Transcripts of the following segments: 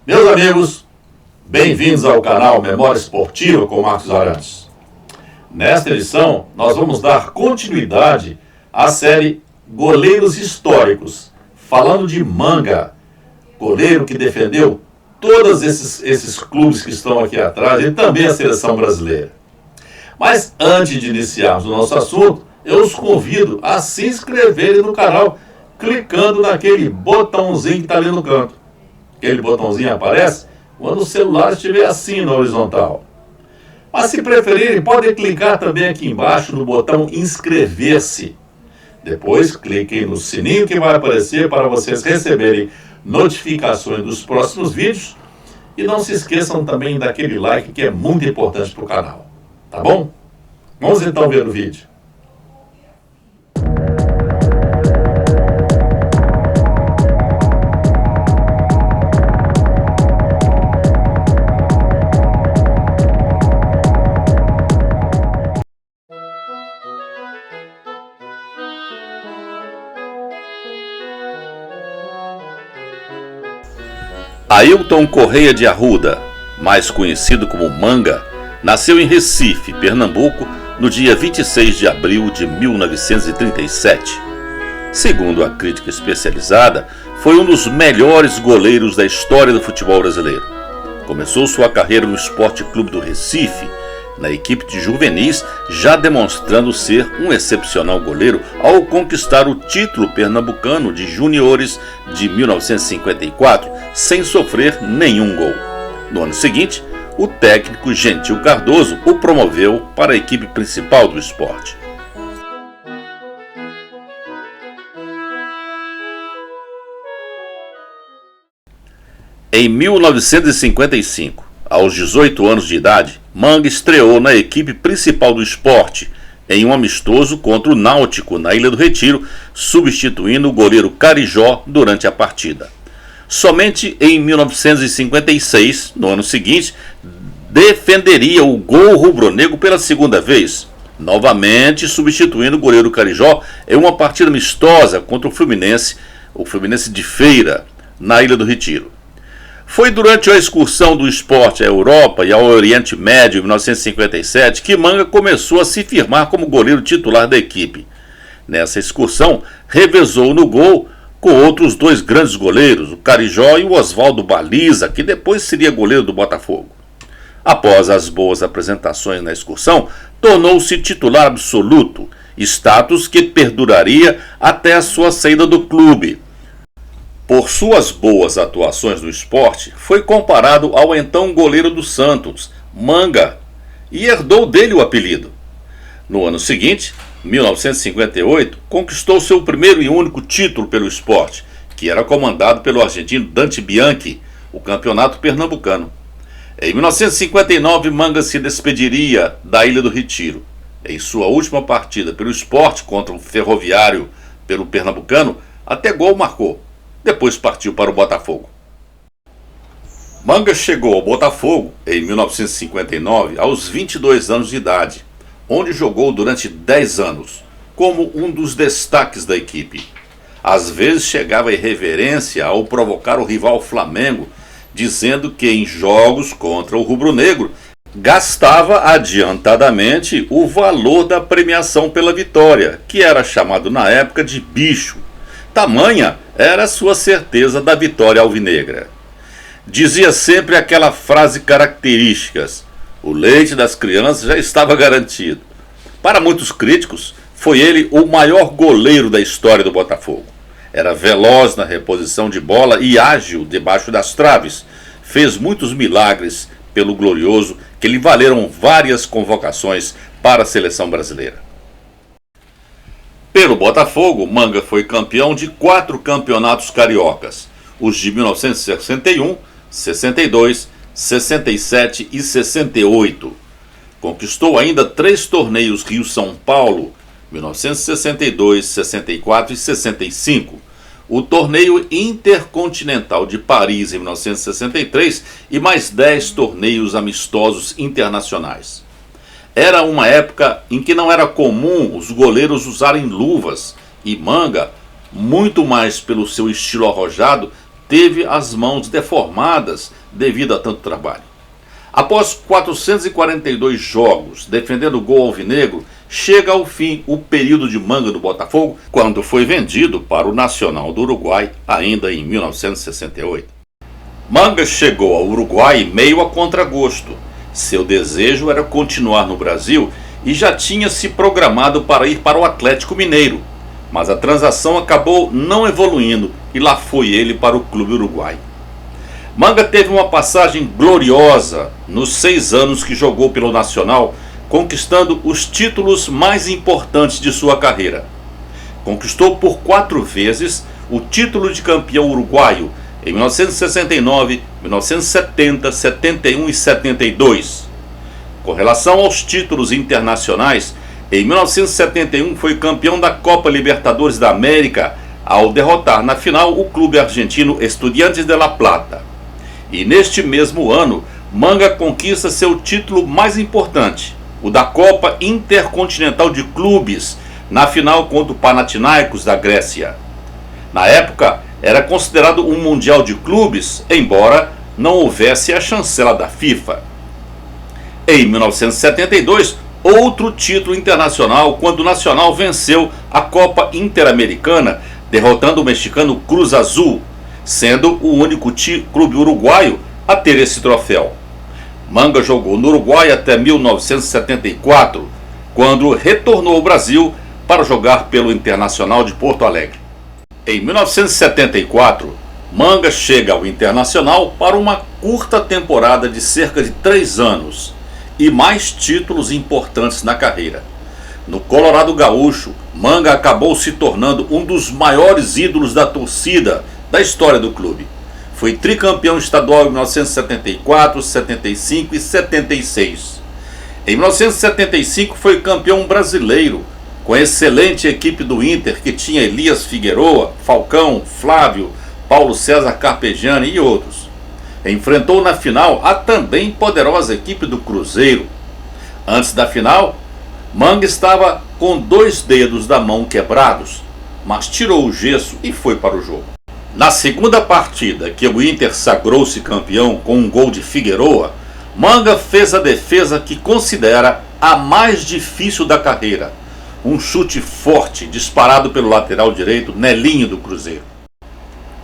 Meus amigos, bem-vindos ao canal Memória Esportiva com Marcos Arantes. Nesta edição, nós vamos dar continuidade à série Goleiros Históricos, falando de Manga, goleiro que defendeu todos esses clubes que estão aqui atrás e também a seleção brasileira. Mas antes de iniciarmos o nosso assunto, eu os convido a se inscreverem no canal, clicando naquele botãozinho que está ali no canto. Aquele botãozinho aparece quando o celular estiver assim na horizontal. Mas se preferirem, podem clicar também aqui embaixo no botão inscrever-se. Depois cliquem no sininho que vai aparecer para vocês receberem notificações dos próximos vídeos. E não se esqueçam também daquele like que é muito importante para o canal. Tá bom? Vamos então ver o vídeo. Ailton Correia de Arruda, mais conhecido como Manga, nasceu em Recife, Pernambuco, no dia 26 de abril de 1937. Segundo a crítica especializada, foi um dos melhores goleiros da história do futebol brasileiro. Começou sua carreira no Sport Clube do Recife, na equipe de juvenis, já demonstrando ser um excepcional goleiro ao conquistar o título pernambucano de juniores de 1954, sem sofrer nenhum gol. No ano seguinte, o técnico Gentil Cardoso o promoveu para a equipe principal do esporte. Em 1955, aos 18 anos de idade, Manga estreou na equipe principal do esporte, em um amistoso contra o Náutico na Ilha do Retiro, substituindo o goleiro Carijó durante a partida. Somente em 1956, no ano seguinte, defenderia o gol rubro-negro pela segunda vez, novamente substituindo o goleiro Carijó em uma partida amistosa contra o Fluminense de Feira, na Ilha do Retiro. Foi durante a excursão do esporte à Europa e ao Oriente Médio em 1957 que Manga começou a se firmar como goleiro titular da equipe. Nessa excursão, revezou no gol com outros dois grandes goleiros, o Carijó e o Oswaldo Baliza, que depois seria goleiro do Botafogo. Após as boas apresentações na excursão, tornou-se titular absoluto, status que perduraria até a sua saída do clube. Por suas boas atuações no esporte, foi comparado ao então goleiro do Santos, Manga, e herdou dele o apelido. No ano seguinte, 1958, conquistou seu primeiro e único título pelo esporte, que era comandado pelo argentino Dante Bianchi, o campeonato pernambucano. Em 1959, Manga se despediria da Ilha do Retiro. Em sua última partida pelo esporte contra o Ferroviário pelo Pernambucano, até gol marcou. Depois partiu para o Botafogo. Manga chegou ao Botafogo em 1959 aos 22 anos de idade, onde jogou durante 10 anos, como um dos destaques da equipe. Às vezes chegava a irreverência ao provocar o rival Flamengo, dizendo que em jogos contra o rubro-negro gastava adiantadamente o valor da premiação pela vitória, que era chamado na época de bicho. Tamanha era sua certeza da vitória alvinegra. Dizia sempre aquela frase característica: o leite das crianças já estava garantido. Para muitos críticos, foi ele o maior goleiro da história do Botafogo. Era veloz na reposição de bola e ágil debaixo das traves. Fez muitos milagres pelo Glorioso que lhe valeram várias convocações para a seleção brasileira. Pelo Botafogo, Manga foi campeão de 4 campeonatos cariocas, os de 1961, 62, 67 e 68. Conquistou ainda 3 torneios Rio-São Paulo, 1962, 64 e 65. O torneio Intercontinental de Paris em 1963 e mais 10 torneios amistosos internacionais. Era uma época em que não era comum os goleiros usarem luvas e Manga, muito mais pelo seu estilo arrojado, teve as mãos deformadas devido a tanto trabalho. Após 442 jogos defendendo o gol alvinegro, chega ao fim o período de Manga do Botafogo, quando foi vendido para o Nacional do Uruguai, ainda em 1968. Manga chegou ao Uruguai meio a contragosto. Seu desejo era continuar no Brasil e já tinha se programado para ir para o Atlético Mineiro, mas a transação acabou não evoluindo e lá foi ele para o clube uruguaio. Manga teve uma passagem gloriosa nos 6 anos que jogou pelo Nacional, conquistando os títulos mais importantes de sua carreira. Conquistou por 4 vezes o título de campeão uruguaio em 1969, 1970, 71 e 72. Com relação aos títulos internacionais, em 1971 foi campeão da Copa Libertadores da América ao derrotar na final o clube argentino Estudiantes de La Plata. E neste mesmo ano, Manga conquista seu título mais importante, o da Copa Intercontinental de Clubes, na final contra o Panathinaikos da Grécia. Na época, era considerado um Mundial de Clubes, embora não houvesse a chancela da FIFA. Em 1972, outro título internacional, quando o Nacional venceu a Copa Interamericana, derrotando o mexicano Cruz Azul, sendo o único clube uruguaio a ter esse troféu. Manga jogou no Uruguai até 1974, quando retornou ao Brasil para jogar pelo Internacional de Porto Alegre. Em 1974, Manga chega ao Internacional para uma curta temporada de cerca de 3 anos e mais títulos importantes na carreira. No Colorado Gaúcho, Manga acabou se tornando um dos maiores ídolos da torcida da história do clube. Foi tricampeão estadual em 1974, 75 e 76. Em 1975 foi campeão brasileiro, com a excelente equipe do Inter que tinha Elias Figueroa, Falcão, Flávio, Paulo César Carpegiani e outros. Enfrentou na final a também poderosa equipe do Cruzeiro. Antes da final, Manga estava com 2 dedos da mão quebrados, mas tirou o gesso e foi para o jogo. Na segunda partida, que o Inter sagrou-se campeão com um gol de Figueroa, Manga fez a defesa que considera a mais difícil da carreira. Um chute forte disparado pelo lateral direito Nelinho do Cruzeiro.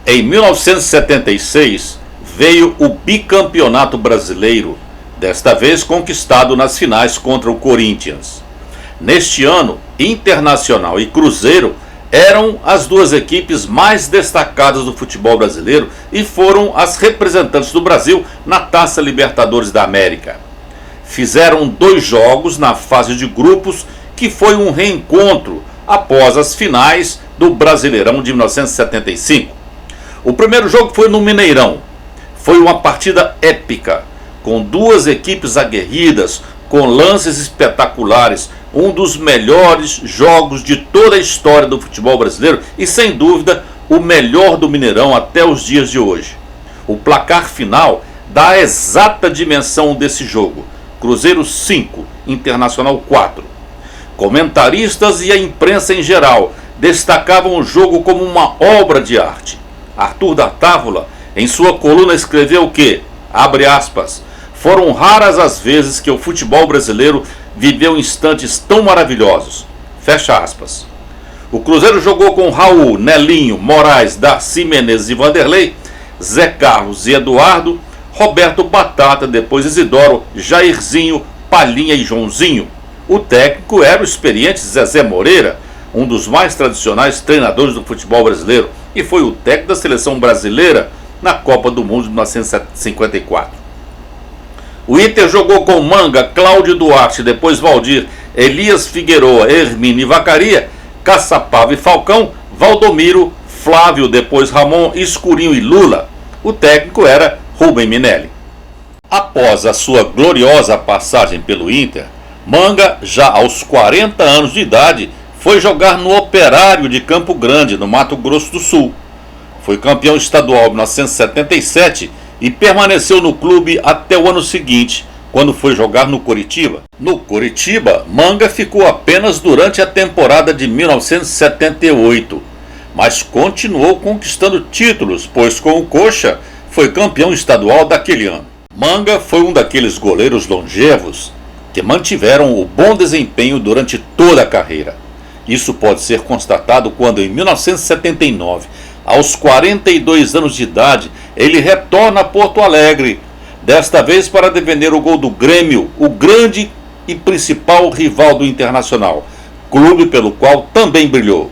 Em 1976 veio o bicampeonato brasileiro, desta vez conquistado nas finais contra o Corinthians. Neste ano, Internacional e Cruzeiro eram as 2 equipes mais destacadas do futebol brasileiro e foram as representantes do Brasil na Taça Libertadores da América. Fizeram 2 jogos na fase de grupos, que foi um reencontro após as finais do Brasileirão de 1975. O primeiro jogo foi no Mineirão. Foi uma partida épica, com 2 equipes aguerridas, com lances espetaculares, um dos melhores jogos de toda a história do futebol brasileiro e, sem dúvida, o melhor do Mineirão até os dias de hoje. O placar final dá a exata dimensão desse jogo: Cruzeiro 5, Internacional 4. Comentaristas e a imprensa em geral destacavam o jogo como uma obra de arte. Arthur da Távola, em sua coluna, escreveu que, abre aspas, foram raras as vezes que o futebol brasileiro viveu instantes tão maravilhosos. Fecha aspas. O Cruzeiro jogou com Raul, Nelinho, Moraes, Darcy Menezes e Vanderlei, Zé Carlos e Eduardo, Roberto Batata, depois Isidoro, Jairzinho, Palhinha e Joãozinho. O técnico era o experiente Zezé Moreira, um dos mais tradicionais treinadores do futebol brasileiro, e foi o técnico da seleção brasileira na Copa do Mundo de 1954. O Inter jogou com Manga, Cláudio Duarte, depois Valdir, Elias Figueroa, Hermínio e Vacaria, Caçapava e Falcão, Valdomiro, Flávio, depois Ramon, Escurinho e Lula. O técnico era Rubem Minelli. Após a sua gloriosa passagem pelo Inter, Manga, já aos 40 anos de idade, foi jogar no Operário de Campo Grande, no Mato Grosso do Sul. Foi campeão estadual em 1977 e permaneceu no clube até o ano seguinte, quando foi jogar no Coritiba. No Coritiba, Manga ficou apenas durante a temporada de 1978. mas continuou conquistando títulos, pois com o Coxa foi campeão estadual daquele ano. Manga foi um daqueles goleiros longevos que mantiveram o bom desempenho durante toda a carreira. Isso pode ser constatado quando, em 1979, aos 42 anos de idade, ele retorna a Porto Alegre, desta vez para defender o gol do Grêmio, o grande e principal rival do Internacional, clube pelo qual também brilhou.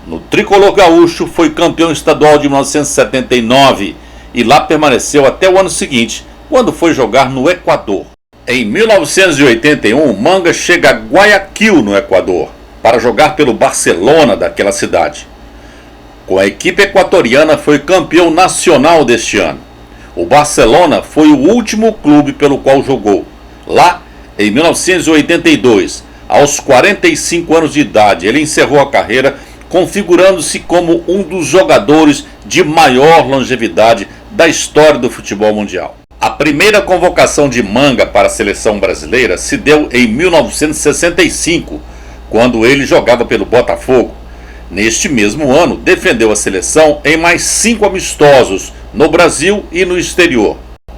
No tricolor gaúcho, foi campeão estadual de 1979 e lá permaneceu até o ano seguinte, quando foi jogar no Equador. Em 1981, Manga chega a Guayaquil, no Equador, para jogar pelo Barcelona daquela cidade. Com a equipe equatoriana, foi campeão nacional deste ano. O Barcelona foi o último clube pelo qual jogou. Lá, em 1982, aos 45 anos de idade, ele encerrou a carreira configurando-se como um dos jogadores de maior longevidade da história do futebol mundial. A primeira convocação de Manga para a seleção brasileira se deu em 1965, quando ele jogava pelo Botafogo. Neste mesmo ano, defendeu a seleção em mais 5 amistosos no Brasil e no exterior.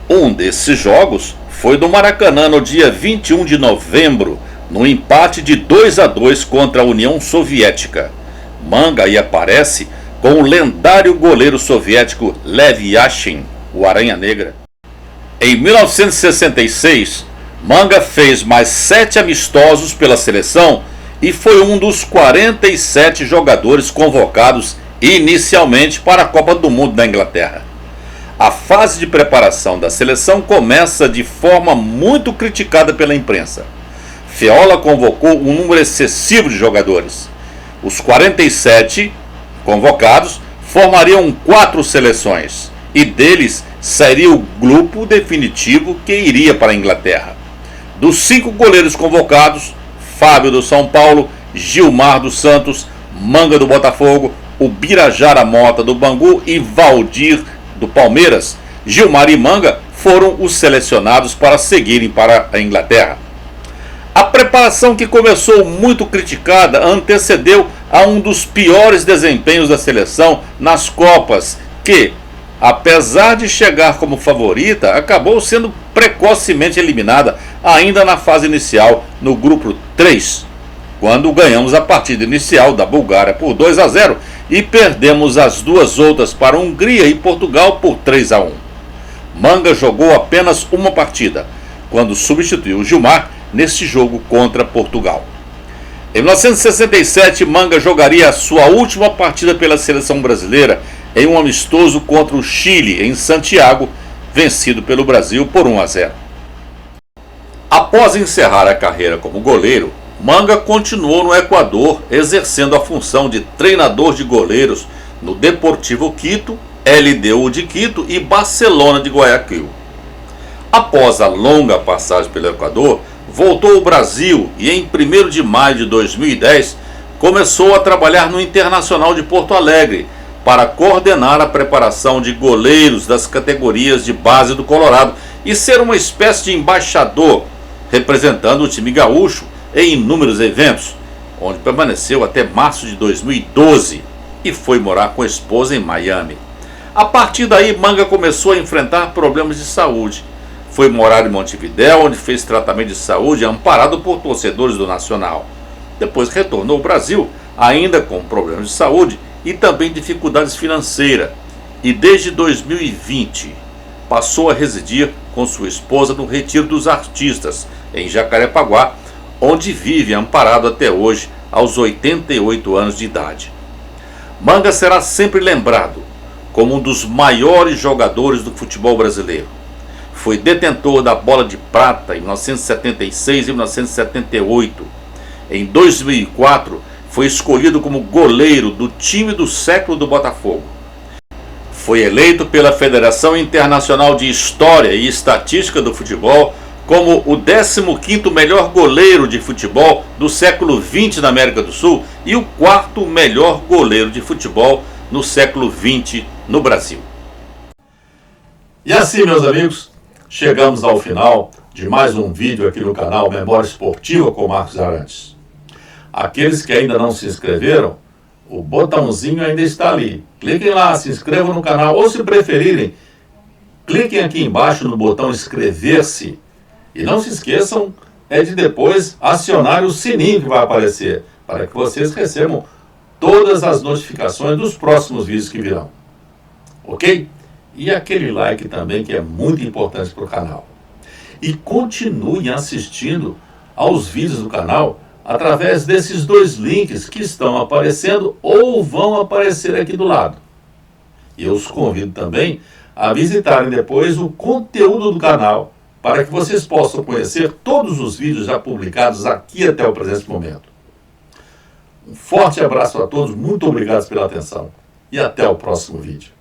Um desses jogos foi no Maracanã no dia 21 de novembro, no empate de 2-2 contra a União Soviética. Manga aí aparece com o lendário goleiro soviético Lev Yashin, o Aranha Negra. Em 1966, Manga fez mais 7 amistosos pela seleção e foi um dos 47 jogadores convocados inicialmente para a Copa do Mundo da Inglaterra. A fase de preparação da seleção começa de forma muito criticada pela imprensa. Feola convocou um número excessivo de jogadores. Os 47 convocados formariam 4 seleções e deles seria o grupo definitivo que iria para a Inglaterra. Dos 5 goleiros convocados, Fábio do São Paulo, Gilmar do Santos, Manga do Botafogo, o Birajara Mota do Bangu e Valdir do Palmeiras, Gilmar e Manga foram os selecionados para seguirem para a Inglaterra. A preparação, que começou muito criticada, antecedeu a um dos piores desempenhos da seleção nas Copas, que, apesar de chegar como favorita, acabou sendo precocemente eliminada ainda na fase inicial, no grupo 3, quando ganhamos a partida inicial da Bulgária por 2-0 e perdemos as 2 outras para a Hungria e Portugal por 3-1. Manga jogou apenas uma partida, quando substituiu Gilmar neste jogo contra Portugal. Em 1967, Manga jogaria a sua última partida pela seleção brasileira em um amistoso contra o Chile, em Santiago, vencido pelo Brasil por 1-0. Após encerrar a carreira como goleiro, Manga continuou no Equador, exercendo a função de treinador de goleiros no Deportivo Quito, LDU de Quito e Barcelona de Guayaquil. Após a longa passagem pelo Equador, voltou ao Brasil e em 1º de maio de 2010 começou a trabalhar no Internacional de Porto Alegre para coordenar a preparação de goleiros das categorias de base do Colorado e ser uma espécie de embaixador, representando o time gaúcho em inúmeros eventos, onde permaneceu até março de 2012 e foi morar com a esposa em Miami. A partir daí, Manga começou a enfrentar problemas de saúde. Foi morar em Montevidéu, onde fez tratamento de saúde amparado por torcedores do Nacional. Depois retornou ao Brasil, ainda com problemas de saúde e também dificuldades financeiras. E desde 2020 passou a residir com sua esposa no Retiro dos Artistas, em Jacarepaguá, onde vive amparado até hoje, aos 88 anos de idade. Manga será sempre lembrado como um dos maiores jogadores do futebol brasileiro. Foi detentor da bola de prata em 1976 e 1978. Em 2004, foi escolhido como goleiro do time do século do Botafogo. Foi eleito pela Federação Internacional de História e Estatística do Futebol como o 15º melhor goleiro de futebol do século XX na América do Sul e o 4º melhor goleiro de futebol no século XX no Brasil. E assim, meus amigos, chegamos ao final de mais um vídeo aqui no canal Memória Esportiva com Marcos Arantes. Aqueles que ainda não se inscreveram, O botãozinho ainda está ali. Cliquem lá, se inscrevam no canal, ou se preferirem, cliquem aqui embaixo no botão inscrever-se. E não se esqueçam de depois acionar o sininho que vai aparecer, para que vocês recebam todas as notificações dos próximos vídeos que virão. Ok? E aquele like também, que é muito importante para o canal. E continuem assistindo aos vídeos do canal através desses 2 links que estão aparecendo ou vão aparecer aqui do lado. E eu os convido também a visitarem depois o conteúdo do canal, para que vocês possam conhecer todos os vídeos já publicados aqui até o presente momento. Um forte abraço a todos, muito obrigado pela atenção e até o próximo vídeo.